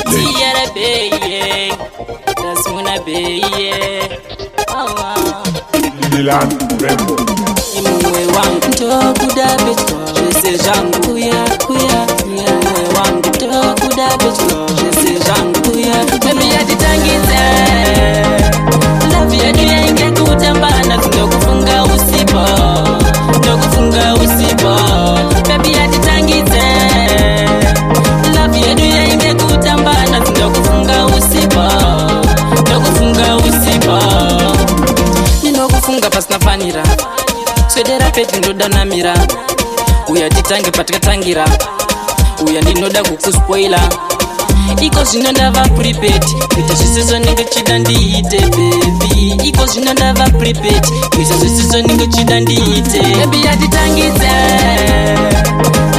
Sierra Bay, that's Mona Bay. Milan Rainbow. Imwe wangu tokuda betko, jese jangu kuya. Imwe wangu tokuda betko, jese jangu kuya. Baby yatitangize, love ya dunia ingekutambana, tunakufunga usipo. Baby yatitangize, love ya dunia ingekutambana, tunakufunga usipo. Ninokufunga pasina fanira, swedera peti ndoda namira. Uya titange patika tangira, uya ndinoda kukuspoila. Iko zvinondava prepaid, kuita zvisizo ndingechida ndiite baby. Iko zvinondava prepaid, kuita zvisizo ndingechida ndiite. Baby yatitangize,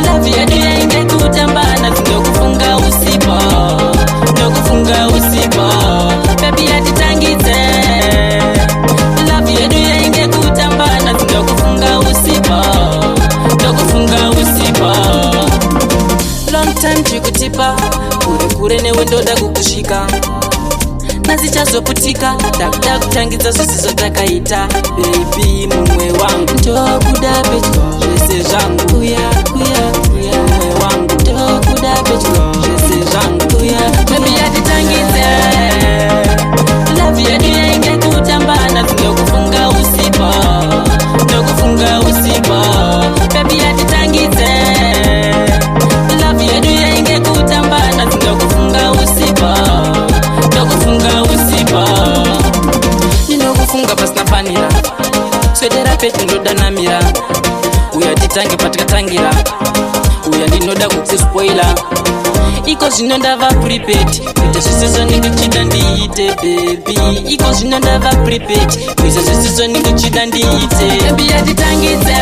love yedu ingekutambana, tinokufunga usipo. Baby yatitangize, love yedu ingekutambana, tinokufunga usipo. Long time chikutipa, kure newe ndoda kukushika. Nasichazoputika, takuda kutangidza zvisizo takaita. Baby mumwe wangu tokuda betko, zvese zvangu kuya. Mumwe wangu tokuda betko, zvese zvangu kuya. Baby yatitangize, love yedu ingekutambana, tinokufunga usipo. Baby yatitangize, love yedu ingekutambana, tinokufunga usipo. Ninokufunga pasina fanira, swedera peti ndoda namira. Uya titange patika tangira, uya ndinoda kukuspoila. Iko zvinondava prepaid, kuita zvisizo ndingechida ndiite baby. Iko zvinondava prepaid, kuita zvisizo ndingechida ndiite. Baby yatitangize,